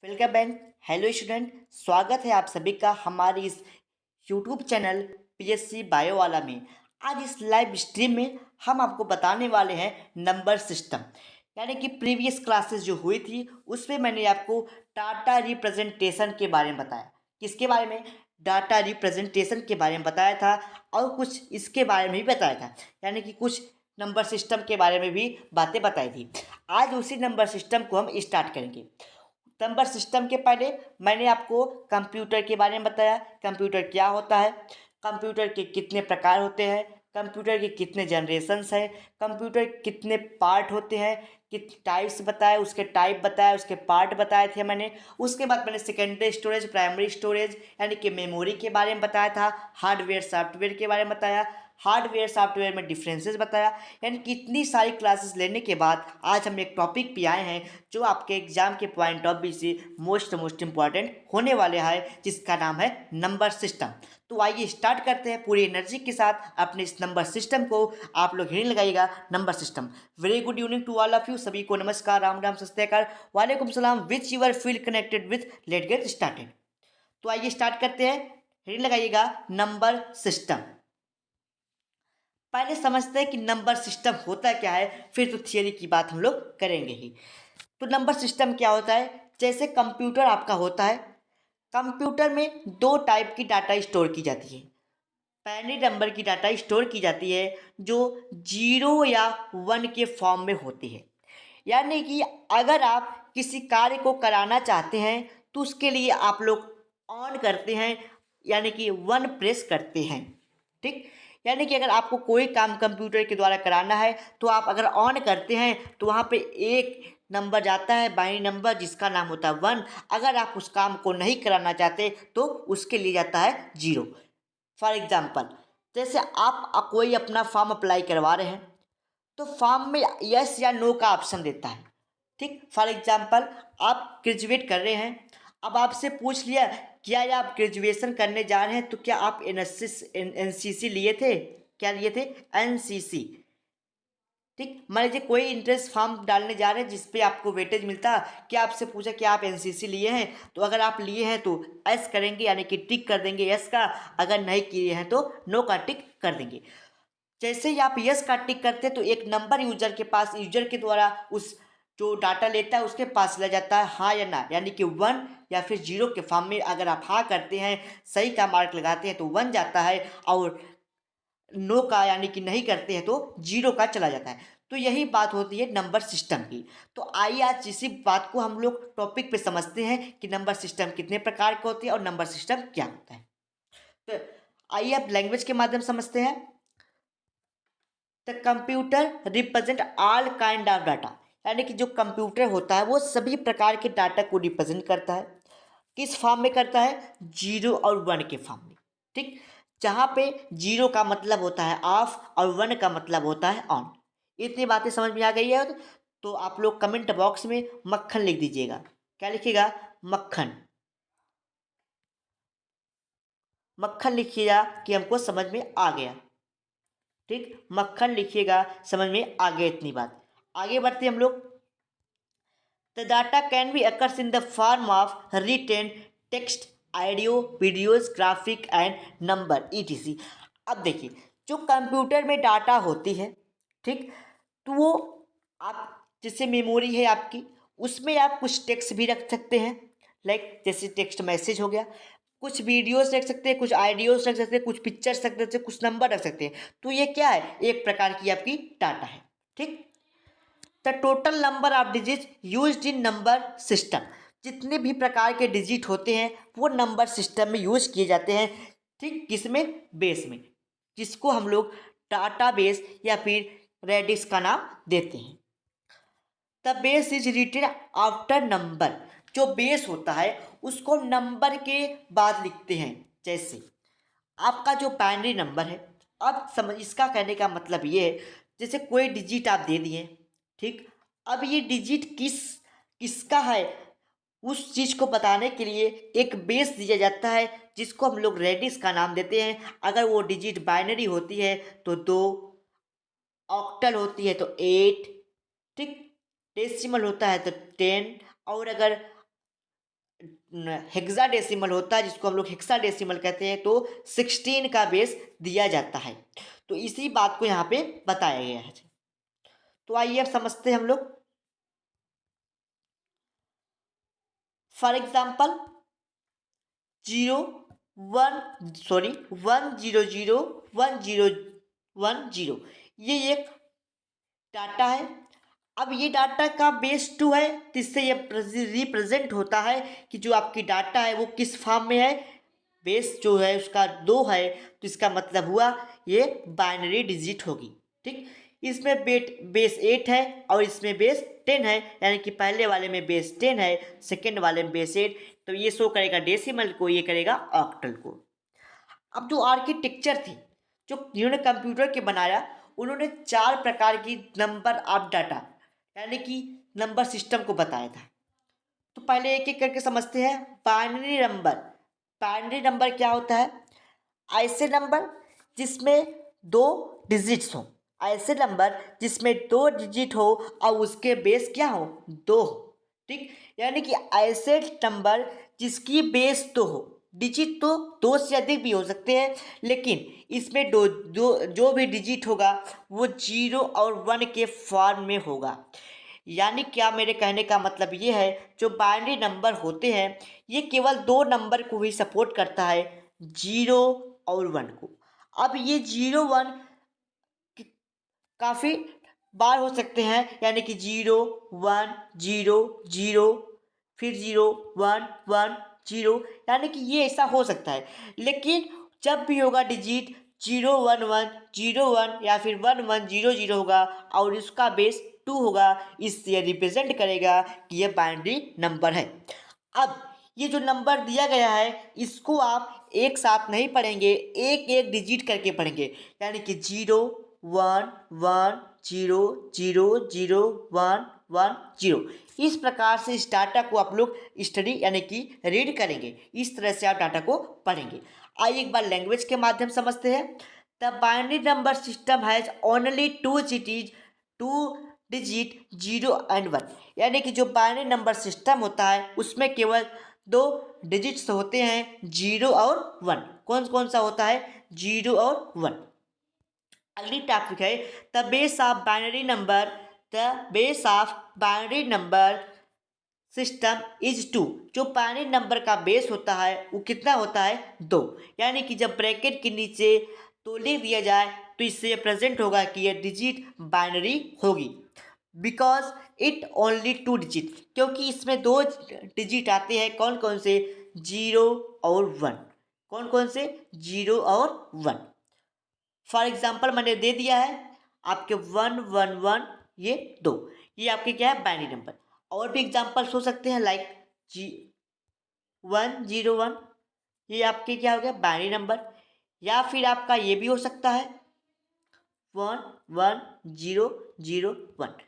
Welcome back. Hello student, स्वागत है आप सभी का हमारी इस यूट्यूब चैनल पीएससी बायो वाला में। आज इस लाइव स्ट्रीम में हम आपको बताने वाले हैं नंबर सिस्टम। यानी कि प्रीवियस क्लासेस जो हुई थी उसमें मैंने आपको डाटा रिप्रेजेंटेशन के बारे में बताया। किसके बारे में? डाटा रिप्रेजेंटेशन के बारे में बताया था और कुछ इसके बारे में भी बताया था, यानी कि कुछ नंबर सिस्टम के बारे में भी बातें बताई थी। आज उसी नंबर सिस्टम को हम स्टार्ट करेंगे। नंबर सिस्टम के पहले मैंने आपको कंप्यूटर के बारे में बताया। कंप्यूटर क्या होता है, कंप्यूटर के कितने प्रकार होते हैं, कंप्यूटर के कितने जनरेशन्स हैं, कंप्यूटर कितने पार्ट होते हैं, कितने टाइप्स बताए, उसके टाइप बताए, उसके पार्ट बताए थे मैंने। उसके बाद मैंने सेकेंडरी स्टोरेज, प्राइमरी स्टोरेज यानी कि मेमोरी के बारे में बताया था, हार्डवेयर सॉफ्टवेयर के बारे में बताया, हार्डवेयर सॉफ्टवेयर में डिफरेंसेस बताया। यानी कि इतनी सारी क्लासेस लेने के बाद आज हम एक टॉपिक पे आए हैं जो आपके एग्जाम के पॉइंट ऑफ व्यू से मोस्ट इम्पॉर्टेंट होने वाले हैं, जिसका नाम है नंबर सिस्टम। तो आइए स्टार्ट करते हैं पूरी एनर्जी के साथ अपने इस नंबर सिस्टम को। आप लोग हिंट लगाइएगा number system. Very good evening to all of you, सभी को नमस्कार, राम राम, सस्तेकार, वालेकुम सलाम, which your feel connected with. Let get started. तो आइए स्टार्ट करते हैं। हिंट लगाइएगा नंबर सिस्टम। पहले समझते हैं कि नंबर सिस्टम होता क्या है, फिर तो थियरी की बात हम लोग करेंगे ही। तो नंबर सिस्टम क्या होता है? जैसे कंप्यूटर आपका होता है, कंप्यूटर में दो टाइप की डाटा स्टोर की जाती है। पहले नंबर की डाटा स्टोर की जाती है जो 0 या 1 के फॉर्म में होती है। यानी कि अगर आप किसी कार्य को कराना चाहते हैं तो उसके लिए आप लोग ऑन करते हैं, यानी कि 1 प्रेस करते हैं। ठीक, यानी कि अगर आपको कोई काम कंप्यूटर के द्वारा कराना है तो आप अगर ऑन करते हैं तो वहाँ पे एक नंबर जाता है, बाइनरी नंबर, जिसका नाम होता है 1। अगर आप उस काम को नहीं कराना चाहते तो उसके लिए जाता है 0। फॉर एग्जाम्पल, जैसे आप कोई अपना फॉर्म अप्लाई करवा रहे हैं तो फॉर्म में यस या नो का ऑप्शन देता है। ठीक, फॉर एग्जाम्पल आप ग्रेजुएट कर रहे हैं, अब आपसे पूछ लिया क्या या आप ग्रेजुएशन करने जा रहे हैं तो क्या आप एनसीसी लिए थे? क्या लिए थे? एनसीसी। ठीक, मान लीजिए कोई इंट्रेंस फॉर्म डालने जा रहे हैं जिस पे आपको वेटेज मिलता, क्या आपसे पूछा कि आप एनसीसी लिए हैं, तो अगर आप लिए हैं तो एस करेंगे, यानी कि टिक कर देंगे यस का। अगर नहीं किए हैं तो नो का टिक कर देंगे। जैसे ही आप यस का टिक करते हैं तो एक नंबर यूजर के पास, यूजर के द्वारा उस जो डाटा लेता है उसके पास चला जाता है, हाँ या ना, यानी कि 1 या फिर 0 के फॉर्म में। अगर आप हाँ करते हैं, सही का मार्क लगाते हैं तो 1 जाता है, और नो का यानी कि नहीं करते हैं तो 0 का चला जाता है। तो यही बात होती है नंबर सिस्टम की। तो आइए आज इसी बात को हम लोग टॉपिक पे समझते हैं कि नंबर सिस्टम कितने प्रकार के होते हैं और नंबर सिस्टम क्या होता है। तो आइए अब लैंग्वेज के माध्यम से समझते हैं। The computer represent all kind of data, यानी कि जो कंप्यूटर होता है वो सभी प्रकार के डाटा को रिप्रेजेंट करता है। किस फॉर्म में करता है? 0 और 1 के फॉर्म में। ठीक, जहाँ पे 0 का मतलब होता है ऑफ और 1 का मतलब होता है ऑन। इतनी बातें समझ में आ गई है? तो आप लोग कमेंट बॉक्स में मक्खन लिख दीजिएगा। क्या लिखिएगा? मक्खन। मक्खन लिखिएगा कि हमको समझ में आ गया। ठीक, मक्खन लिखिएगा, समझ में आ गया इतनी बात। आगे बढ़ते हम लोग। The data can be occurs in the form of written text, audio, videos, graphic and number ETC. अब देखिए, जो कंप्यूटर में डाटा होती है, ठीक, तो वो आप जैसे मेमोरी है आपकी, उसमें आप कुछ टेक्स्ट भी रख सकते हैं, लाइक जैसे टेक्स्ट मैसेज हो गया, कुछ वीडियोस रख सकते हैं, कुछ आइडियोस रख सकते हैं, कुछ पिक्चर्स रख सकते हैं, कुछ नंबर रख सकते हैं। तो ये क्या है? एक प्रकार की आपकी डाटा है। ठीक, the total number of digit used in number system, जितने भी प्रकार के डिजिट होते हैं वो नंबर सिस्टम में यूज किए जाते हैं। ठीक, किसमें? बेस में, जिसको हम लोग डाटा बेस या फिर रेडिस का नाम देते हैं। The base is written after number, जो बेस होता है उसको नंबर के बाद लिखते हैं। जैसे आपका जो बाइनरी नंबर है, अब समझ, इसका कहने का मतलब ये है, जैसे कोई डिजिट आप दे दिए, ठीक, अब ये डिजिट किसका है उस चीज को बताने के लिए एक बेस दिया जाता है, जिसको हम लोग रेडिस का नाम देते हैं। अगर वो डिजिट बाइनरी होती है तो 2, ऑक्टल होती है तो 8, ठीक, डेसिमल होता है तो 10, और अगर हेक्साडेसिमल होता है, जिसको हम लोग हेक्साडेसिमल कहते हैं, तो 16 का बेस दिया जाता है। तो इसी बात को यहाँ पे बताया गया है। तो आइए अब समझते हैं हम लोग। फॉर एग्जाम्पल 1001010 ये एक डाटा है। अब ये डाटा का बेस 2 है, तो इससे ये रिप्रेजेंट होता है कि जो आपकी डाटा है वो किस फॉर्म में है। बेस जो है उसका 2 है, तो इसका मतलब हुआ ये बाइनरी डिजिट होगी। ठीक, इसमें बेस 8 है और इसमें बेस 10 है, यानी कि पहले वाले में बेस 10 है, सेकेंड वाले में बेस 8। तो ये शो करेगा डेसिमल को, ये करेगा ऑक्टल को। अब जो आर्किटेक्चर थी, जो जिन्होंने कंप्यूटर के बनाया, उन्होंने 4 प्रकार की नंबर ऑफ डाटा यानी कि नंबर सिस्टम को बताया था। तो पहले एक एक करके समझते हैं। Binary number. बाइनरी नंबर क्या होता है? ऐसे नंबर जिसमें 2 डिजिट्स हो, ऐसे नंबर जिसमें 2 डिजिट हो और उसके बेस क्या हो? 2 हो। ठीक, यानी कि ऐसे नंबर जिसकी बेस 2 हो। डिजिट तो 2 से अधिक भी हो सकते हैं, लेकिन इसमें दो जो जो भी डिजिट होगा वो 0 और 1 के फॉर्म में होगा। यानी क्या, मेरे कहने का मतलब ये है, जो बाइनरी नंबर होते हैं ये केवल 2 नंबर को ही सपोर्ट करता है, 0 और 1 को। अब ये 0 1 काफ़ी बार हो सकते हैं, यानी कि 0 1 0 0, फिर 0 1 1 0, यानी कि ये ऐसा हो सकता है। लेकिन जब भी होगा डिजिट 0 1 1 0 1 या फिर 1 1 0 0 होगा और इसका बेस 2 होगा, इससे रिप्रेजेंट करेगा कि ये बाइनरी नंबर है। अब ये जो नंबर दिया गया है इसको आप एक साथ नहीं पढ़ेंगे, एक एक डिजिट करके पढ़ेंगे, यानी कि 0 1 1 0 0 0 1 1 0। इस प्रकार से इस डाटा को आप लोग स्टडी यानी कि रीड करेंगे। इस तरह से आप डाटा को पढ़ेंगे। आइए एक बार लैंग्वेज के माध्यम समझते हैं। The binary number system has only 2 digit, 2 digit 0 and 1। यानी कि जो बाइनरी नंबर सिस्टम होता है उसमें केवल 2 डिजिट्स होते हैं, 0 और 1। कौन कौन सा होता है? 0 और 1। अगली टॉपिक है the base of binary number. The base of binary number system is 2। जो बाइनरी नंबर का बेस होता है वो कितना होता है? 2। यानी कि जब ब्रैकेट के नीचे 2 लिख दिया जाए तो इससे प्रेजेंट होगा कि यह डिजिट बाइनरी होगी। बिकॉज इट ओनली 2 डिजिट, क्योंकि इसमें 2 डिजिट आते हैं। कौन कौन से? 0 और 1। कौन कौन से? 0 और 1। फॉर एग्जाम्पल मैंने दे दिया है आपके 1 1 1, ये 2, ये आपके क्या है? Binary number. और भी एग्जाम्पल्स हो सकते हैं लाइक 1 0 1, ये आपके क्या हो गया? Binary number. या फिर आपका ये भी हो सकता है 1 1 0 0 1,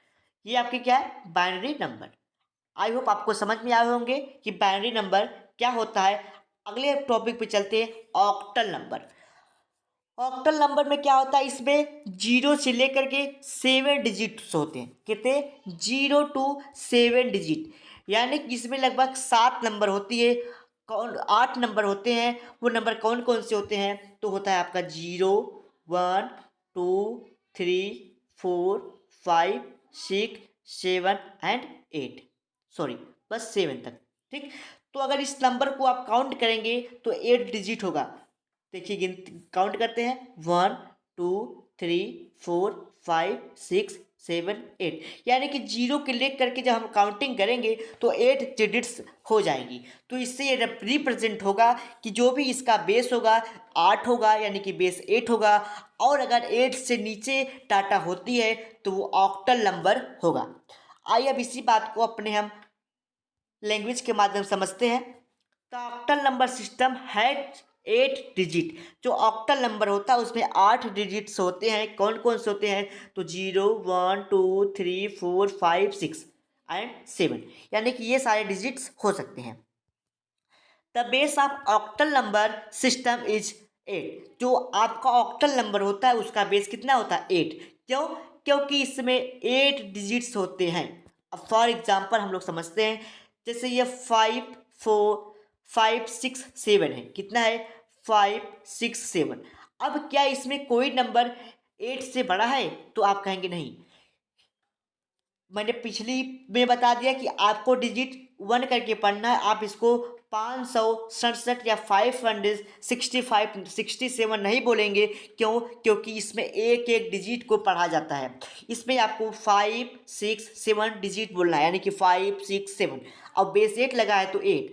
ये आपके क्या है? Binary number. आई होप आपको समझ में आए होंगे कि बाइनरी नंबर क्या होता है। अगले टॉपिक पे चलते हैं, ऑक्टल नंबर। ऑक्टल नंबर में क्या होता है? इसमें 0 से लेकर के 7 डिजिट्स होते हैं। कितने? 0 to 7 डिजिट, यानी कि इसमें लगभग 7 नंबर होती है। कौन? 8 नंबर होते हैं। वो नंबर कौन कौन से होते हैं? तो होता है आपका 0 1 2 3 4 5 6 7 एंड 8। सॉरी, बस 7 तक। ठीक, तो अगर इस नंबर को आप काउंट करेंगे तो 8 डिजिट होगा। देखिए, काउंट करते हैं 1 2 3 4 5 6 7 8, यानी कि 0 के लेकर करके जब हम काउंटिंग करेंगे तो 8 डिजिट्स हो जाएंगी। तो इससे ये रिप्रेजेंट होगा कि जो भी इसका बेस होगा 8 होगा, यानी कि बेस 8 होगा। और अगर 8 से नीचे डाटा होती है तो वो ऑक्टल नंबर होगा। आइए अब इसी बात को अपने हम लैंग्वेज के माध्यम से समझते हैं। तो ऑक्टल नंबर सिस्टम है 8 डिजिट। जो ऑक्टल नंबर होता है उसमें 8 डिजिट्स होते हैं। कौन कौन से होते हैं? तो 0 1 2 3 4 5 6 एंड 7, यानी कि ये सारे डिजिट्स हो सकते हैं। The base of octal number system is 8। जो आपका ऑक्टल नंबर होता है उसका बेस कितना होता है? 8। क्यों? क्योंकि इसमें 8 डिजिट्स होते हैं। अब फॉर एग्जाम्पल हम लोग समझते हैं, जैसे ये 5 567 है। कितना है? 567। अब क्या इसमें कोई नंबर 8 से बड़ा है? तो आप कहेंगे नहीं। मैंने पिछली में बता दिया कि आपको डिजिट 1 करके पढ़ना है। आप इसको 567 या 567 नहीं बोलेंगे। क्यों? क्योंकि इसमें एक एक डिजिट को पढ़ा जाता है। इसमें आपको 567 डिजिट बोलना है, यानी कि 567। अब बेस 8 लगा है तो 8।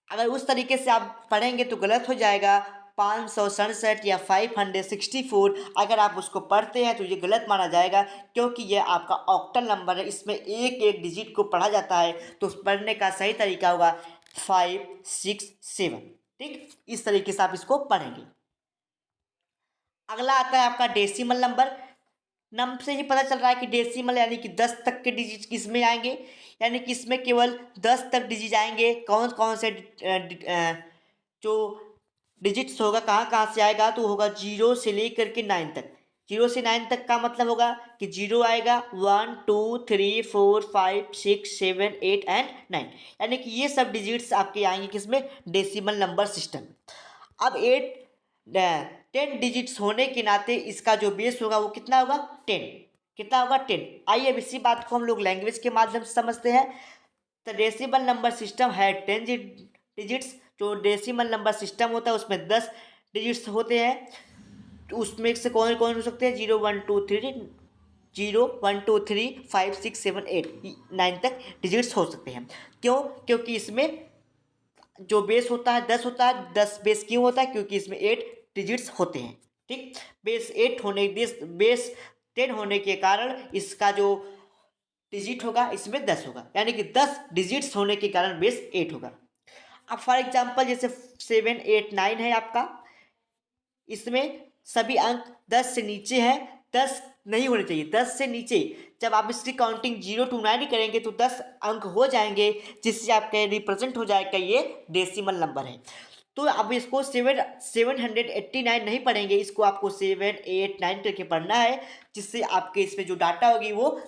अगर उस तरीके से आप पढ़ेंगे तो गलत हो जाएगा। 567 या 564 अगर आप उसको पढ़ते हैं तो ये गलत माना जाएगा, क्योंकि ये आपका ऑक्टल नंबर है। इसमें एक एक डिजिट को पढ़ा जाता है, तो उस पढ़ने का सही तरीका होगा 567। ठीक, इस तरीके से आप इसको पढ़ेंगे। अगला आता है आपका डेसिमल नंबर। नंबर से ही पता चल रहा है कि डेसिमल यानी कि 10 तक के डिजिट किसमें आएंगे, यानी कि इसमें केवल 10 तक डिजिट आएंगे। कौन कौन से जो डिजिट्स होगा, कहाँ कहाँ से आएगा? तो होगा 0 से लेकर के 9 तक। 0 से 9 तक का मतलब होगा कि 0 आएगा, 1 2 3 4 5 6 7 8 एंड 9, यानी कि ये सब डिजिट्स आपके आएंगे किसमें? Decimal number system. अब 10 डिजिट्स होने के नाते इसका जो बेस होगा वो कितना होगा? 10। कितना होगा? 10। आइए अब इसी बात को हम लोग लैंग्वेज के माध्यम से समझते हैं। तो डेसिमल नंबर सिस्टम है 10 डिजिट्स। जो डेसिमल नंबर सिस्टम होता है उसमें 10 डिजिट्स होते हैं। तो उसमें से कौन कौन हो सकते हैं? 0 1 2 3 0 1 2 3 5 6 7 8 9 तक डिजिट्स हो सकते हैं। क्यों? क्योंकि इसमें जो बेस होता है 10 होता है। 10 बेस क्यों होता है? क्योंकि इसमें 8 डिजिट्स होते हैं। ठीक, बेस 10 होने के कारण इसका जो डिजिट होगा इसमें 10 होगा, यानी कि 10 डिजिट्स होने के कारण बेस 8 होगा। अब फॉर एग्जांपल जैसे 7 8 9 है आपका, इसमें सभी अंक 10 से नीचे हैं। 10 नहीं होने चाहिए, 10 से नीचे। जब आप इसकी काउंटिंग 0 to 9 करेंगे तो 10 अंक हो जाएंगे, जिससे आपके रिप्रेजेंट हो जाएगा ये डेसिमल नंबर है। तो अब इसको 789 नहीं पढ़ेंगे, इसको आपको 7 8 9 करके पढ़ना है, जिससे आपके इसमें जो डाटा होगी वो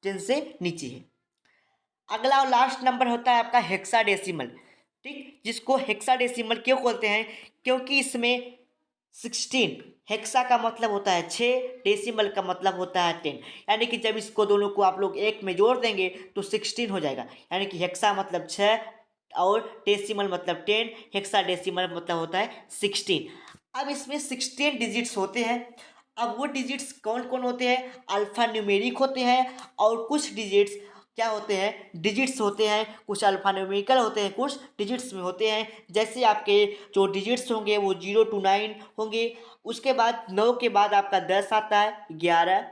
10 से नीचे है। अगला और लास्ट नंबर होता है आपका हेक्साडेसिमल। ठीक, जिसको हेक्साडेसिमल क्यों बोलते हैं? क्योंकि इसमें 16, हेक्सा का मतलब होता है 6, डेसिमल का मतलब होता है 10, यानी कि जब इसको दोनों को आप लोग एक में जोड़ देंगे तो 16 हो जाएगा। यानी कि हेक्सा मतलब 6 और डेसिमल मतलब 10, हेक्सा डेसिमल मतलब होता है 16। अब इसमें 16 डिजिट्स होते हैं। अब वो डिजिट्स कौन कौन होते हैं? अल्फा न्यूमेरिक होते हैं, और कुछ डिजिट्स क्या होते हैं? डिजिट्स होते हैं। कुछ अल्फा न्यूमेरिकल होते हैं, कुछ डिजिट्स में होते हैं। जैसे आपके जो डिजिट्स होंगे वो 0 to 9 होंगे। उसके बाद 9 के बाद आपका 10 आता है, 11।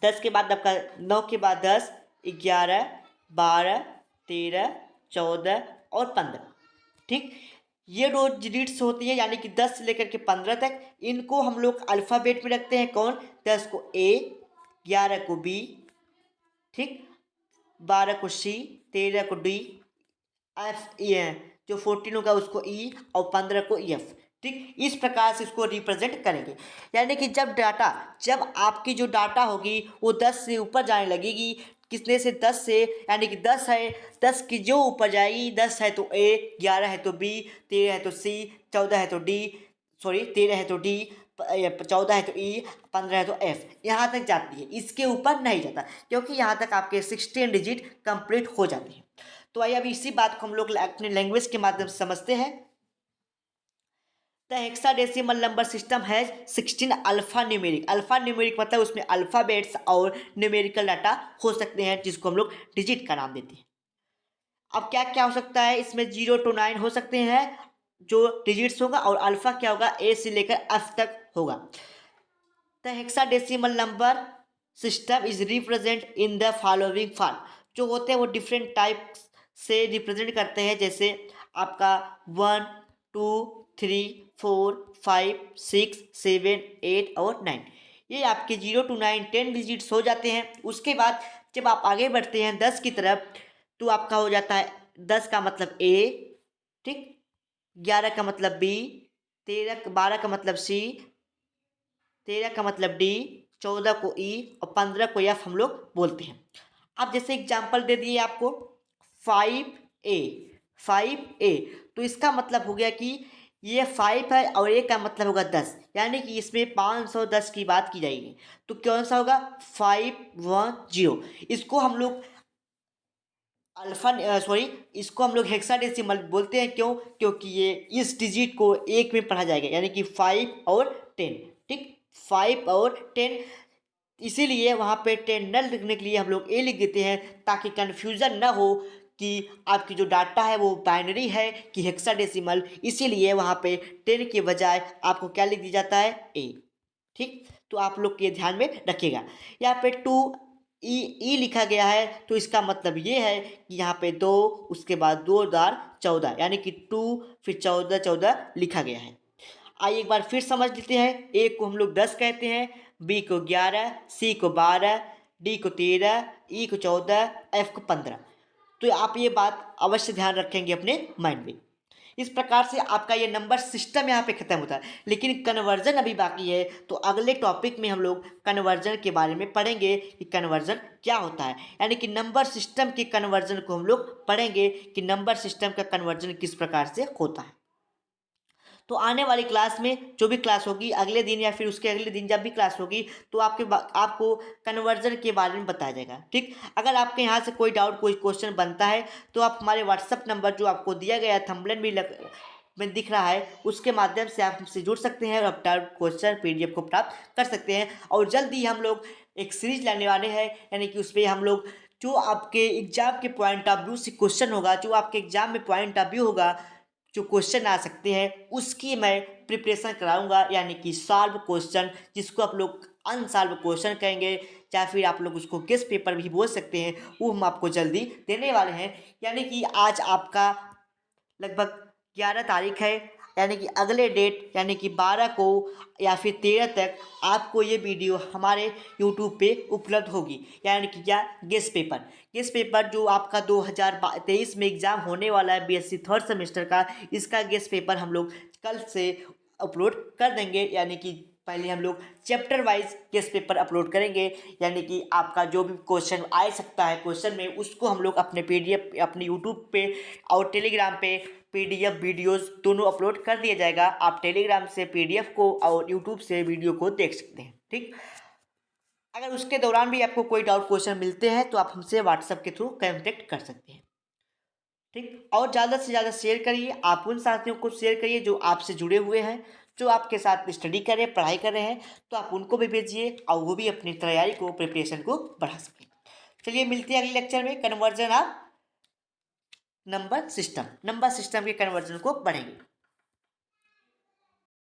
10 के बाद आपका 9 के बाद 10, 11 12 13 14 और 15। ठीक, ये रोज डिजिट्स होती है, यानी कि 10 से लेकर के 15 तक। इनको हम लोग अल्फ़ाबेट में रखते हैं। कौन? 10 को ए, 11 को बी, ठीक, 12 को सी, 13 को डी, एफ जो 14 होगा उसको ई, और 15 को एफ। ठीक, इस प्रकार से इसको रिप्रेजेंट करेंगे। यानी कि जब आपकी जो डाटा होगी वो 10 से ऊपर जाने लगेगी। कितने से? 10 से, यानी कि 10 है, 10 की जो ऊपर जाएगी, 10 है तो ए, 11 है तो बी, 13 है तो सी, 14 है तो डी, सॉरी 13 है तो डी, 14 है तो ई, 15 है तो एफ, यहाँ तक जाती है। इसके ऊपर नहीं जाता, क्योंकि यहाँ तक आपके 16 डिजिट कंप्लीट हो जाती है। तो आइए अभी इसी बात को हम लोग अपने लैंग्वेज के माध्यम से समझते हैं। द हेक्साडेसिमल नंबर सिस्टम है 16 अल्फा न्यूमेरिक। अल्फा न्यूमेरिक मतलब उसमें अल्फ़ाबेट्स और न्यूमेरिकल डाटा हो सकते हैं, जिसको हम लोग डिजिट का नाम देते हैं। अब क्या क्या हो सकता है इसमें? 0 to 9 हो सकते हैं जो डिजिट्स होगा, और अल्फ़ा क्या होगा? ए से लेकर एफ तक होगा। The hexadecimal number system is represent in the following form. जो होते हैं वो डिफरेंट टाइप से रिप्रेजेंट करते हैं। जैसे आपका 1 2 3 4 5 6 7 8 और 9, ये आपके 0 to 9 10 डिजिट्स हो जाते हैं। उसके बाद जब आप आगे बढ़ते हैं 10 की तरफ, तो आपका हो जाता है 10 का मतलब ए, ठीक, 11 का मतलब बी, 12 का मतलब सी, 13 का मतलब डी, 14 को ई, और 15 को एफ हम लोग बोलते हैं। अब जैसे एग्जाम्पल दे दिए आपको, 5 ए, 5A। तो इसका मतलब हो गया कि ये 5 है और ए का मतलब होगा 10, यानी कि इसमें 510 की बात की जाएगी। तो कौन सा होगा? 510। इसको हम लोग इसको हम लोग हेक्साडेसिमल बोलते हैं। क्यों? क्योंकि ये इस डिजिट को एक में पढ़ा जाएगा, यानी कि 5 और 10। ठीक, 5 और 10, इसीलिए वहाँ पे 10 न लिखने के लिए हम लोग ए लिख देते हैं, ताकि कन्फ्यूज़न ना हो कि आपकी जो डाटा है वो बाइनरी है कि हेक्साडेसिमल। इसीलिए वहाँ पे 10 के बजाय आपको क्या लिख दिया जाता है? ए। ठीक, तो आप लोग ये ध्यान में रखिएगा। यहाँ पे 2 ई लिखा गया है, तो इसका मतलब ये है कि यहाँ पे 2, उसके बाद 2 और 14, यानी कि 2 फिर 14 14 लिखा गया है। आइए एक बार फिर समझ लेते हैं। ए को हम लोग 10 कहते हैं, बी को 11, सी को 12, डी को 13, ई को 14, एफ को 15। तो आप ये बात अवश्य ध्यान रखेंगे अपने माइंड में। इस प्रकार से आपका ये नंबर सिस्टम यहाँ पे खत्म होता है, लेकिन कन्वर्जन अभी बाकी है। तो अगले टॉपिक में हम लोग कन्वर्जन के बारे में पढ़ेंगे कि कन्वर्जन क्या होता है, यानी कि नंबर सिस्टम के कन्वर्जन को हम लोग पढ़ेंगे कि नंबर सिस्टम का कन्वर्जन किस प्रकार से होता है। तो आने वाली क्लास में जो भी क्लास होगी अगले दिन या फिर उसके अगले दिन जब भी क्लास होगी, तो आपको कन्वर्जन के बारे में बताया जाएगा। ठीक, अगर आपके यहाँ से कोई डाउट, कोई क्वेश्चन बनता है, तो आप हमारे व्हाट्सअप नंबर जो आपको दिया गया है, थंबनेल भी में दिख रहा है, उसके माध्यम से आप हमसे जुड़ सकते हैं और अपना क्वेश्चन PDF को प्राप्त कर सकते हैं। और जल्द ही हम लोग एक सीरीज लाने वाले हैं, यानी कि उसमें हम लोग जो आपके एग्जाम के पॉइंट ऑफ व्यू से क्वेश्चन होगा, जो आपके एग्जाम में पॉइंट ऑफ व्यू होगा, जो क्वेश्चन आ सकते हैं, उसकी मैं प्रिपरेशन कराऊंगा, यानी कि सॉल्व क्वेश्चन, जिसको आप लोग अनसॉल्व क्वेश्चन कहेंगे, या फिर आप लोग उसको गेस्ट पेपर भी बोल सकते हैं। वो हम आपको जल्दी देने वाले हैं। यानी कि आज आपका लगभग 11 तारीख है, यानी कि अगले डेट यानी कि 12 को या फिर 13 तक आपको ये वीडियो हमारे यूट्यूब पे उपलब्ध होगी। यानी कि क्या? गेस्ट पेपर जो आपका 2023 में एग्ज़ाम होने वाला है BSc थर्ड सेमेस्टर का, इसका गेस्ट पेपर हम लोग कल से अपलोड कर देंगे। यानी कि पहले हम लोग chapter wise guest paper upload करेंगे, यानी कि आपका जो भी क्वेश्चन आ सकता है क्वेश्चन में, उसको हम लोग अपने PDF अपने यूट्यूब पे और टेलीग्राम पे PDF वीडियोस दोनों अपलोड कर दिया जाएगा। आप टेलीग्राम से PDF को और यूट्यूब से वीडियो को देख सकते हैं। ठीक, अगर उसके दौरान भी आपको कोई डाउट क्वेश्चन मिलते हैं, तो आप हमसे व्हाट्सएप के थ्रू कॉन्टेक्ट कर सकते हैं। ठीक, और ज़्यादा से ज़्यादा शेयर करिए, आप उन साथियों को शेयर करिए जो आपसे जुड़े हुए हैं, जो आपके साथ स्टडी कर रहे हैं, पढ़ाई कर रहे हैं, तो आप उनको भी भेजिए और वो भी अपनी तैयारी को, प्रिपरेशन को बढ़ा सकें। चलिए मिलते हैं अगले लेक्चर में। कन्वर्जन ऑफ नंबर सिस्टम के कन्वर्जन को बढ़ेंगे।